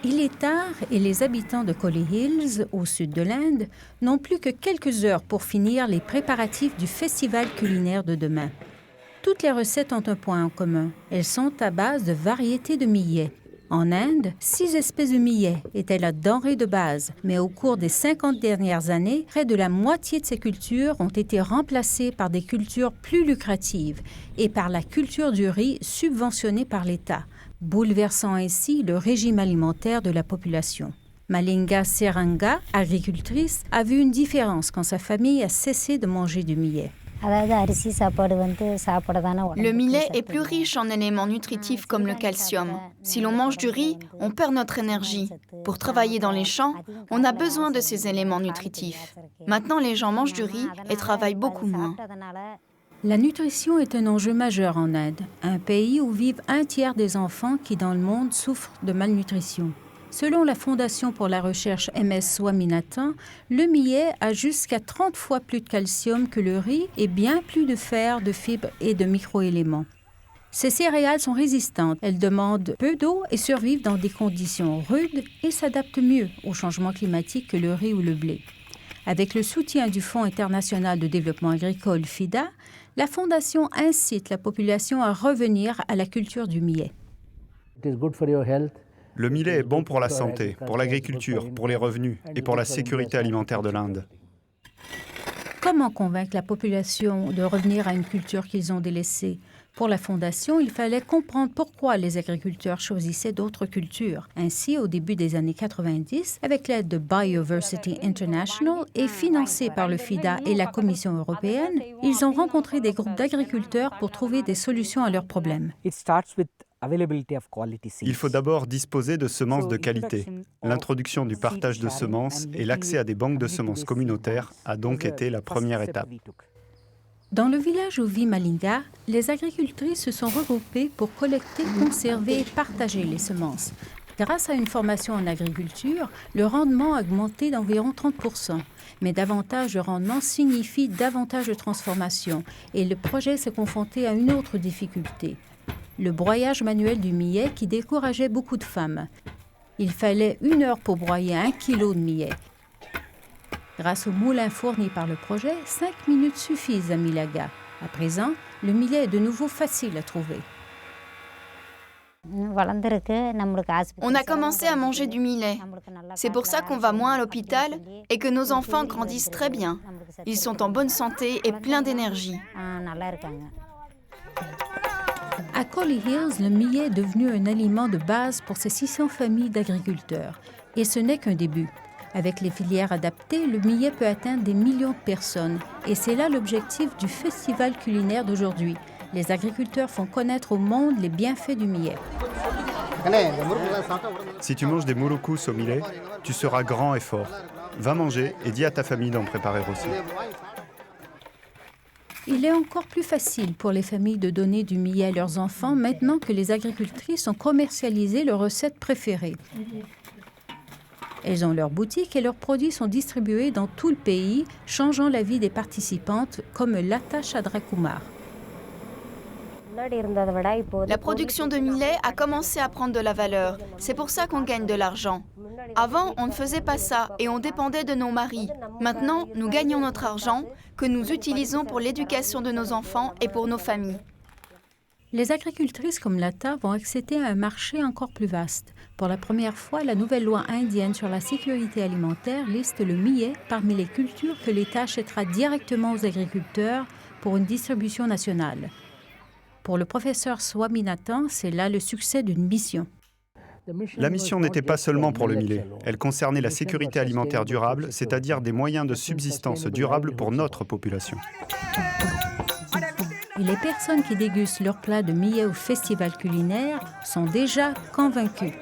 Il est tard et les habitants de Collie Hills, au sud de l'Inde, n'ont plus que quelques heures pour finir les préparatifs du festival culinaire de demain. Toutes les recettes ont un point en commun. Elles sont à base de variétés de millet. En Inde, 6 espèces de millet étaient la denrée de base, mais au cours des 50 dernières années, près de la moitié de ces cultures ont été remplacées par des cultures plus lucratives et par la culture du riz subventionnée par l'État, bouleversant ainsi le régime alimentaire de la population. Malinga Seranga, agricultrice, a vu une différence quand sa famille a cessé de manger du millet. Le millet est plus riche en éléments nutritifs comme le calcium. Si l'on mange du riz, on perd notre énergie. Pour travailler dans les champs, on a besoin de ces éléments nutritifs. Maintenant, les gens mangent du riz et travaillent beaucoup moins. La nutrition est un enjeu majeur en Inde, un pays où vivent 1/3 des enfants qui, dans le monde, souffrent de malnutrition. Selon la Fondation pour la recherche MS Swaminathan, le millet a jusqu'à 30 fois plus de calcium que le riz et bien plus de fer, de fibres et de microéléments. Ces céréales sont résistantes, elles demandent peu d'eau et survivent dans des conditions rudes et s'adaptent mieux au changement climatique que le riz ou le blé. Avec le soutien du Fonds international de développement agricole FIDA, la Fondation incite la population à revenir à la culture du millet. Le millet est bon pour la santé, pour l'agriculture, pour les revenus et pour la sécurité alimentaire de l'Inde. Comment convaincre la population de revenir à une culture qu'ils ont délaissée? Pour la Fondation, il fallait comprendre pourquoi les agriculteurs choisissaient d'autres cultures. Ainsi, au début des années 90, avec l'aide de Bioversity International et financé par le FIDA et la Commission européenne, ils ont rencontré des groupes d'agriculteurs pour trouver des solutions à leurs problèmes. Il faut d'abord disposer de semences de qualité. L'introduction du partage de semences et l'accès à des banques de semences communautaires a donc été la première étape. Dans le village où vit Malinga, les agricultrices se sont regroupées pour collecter, conserver et partager les semences. Grâce à une formation en agriculture, le rendement a augmenté d'environ 30%. Mais davantage de rendement signifie davantage de transformation et le projet s'est confronté à une autre difficulté. Le broyage manuel du millet qui décourageait beaucoup de femmes. Il fallait 1 heure pour broyer 1 kilo de millet. Grâce au moulin fourni par le projet, 5 minutes suffisent à Milaga. À présent, le millet est de nouveau facile à trouver. On a commencé à manger du millet. C'est pour ça qu'on va moins à l'hôpital et que nos enfants grandissent très bien. Ils sont en bonne santé et pleins d'énergie. À Collie Hills, le millet est devenu un aliment de base pour ces 600 familles d'agriculteurs. Et ce n'est qu'un début. Avec les filières adaptées, le millet peut atteindre des millions de personnes. Et c'est là l'objectif du festival culinaire d'aujourd'hui. Les agriculteurs font connaître au monde les bienfaits du millet. Si tu manges des mouroukhous au millet, tu seras grand et fort. Va manger et dis à ta famille d'en préparer aussi. Il est encore plus facile pour les familles de donner du millet à leurs enfants maintenant que les agricultrices ont commercialisé leurs recettes préférées. Elles ont leur boutique et leurs produits sont distribués dans tout le pays, changeant la vie des participantes, comme Lata Chadrakumar. La production de millet a commencé à prendre de la valeur. C'est pour ça qu'on gagne de l'argent. Avant, on ne faisait pas ça et on dépendait de nos maris. Maintenant, nous gagnons notre argent que nous utilisons pour l'éducation de nos enfants et pour nos familles. Les agricultrices comme Lata vont accéder à un marché encore plus vaste. Pour la première fois, la nouvelle loi indienne sur la sécurité alimentaire liste le millet parmi les cultures que l'État achètera directement aux agriculteurs pour une distribution nationale. Pour le professeur Swaminathan, c'est là le succès d'une mission. La mission n'était pas seulement pour le millet. Elle concernait la sécurité alimentaire durable, c'est-à-dire des moyens de subsistance durables pour notre population. Et les personnes qui dégustent leur plat de millet au festival culinaire sont déjà convaincues.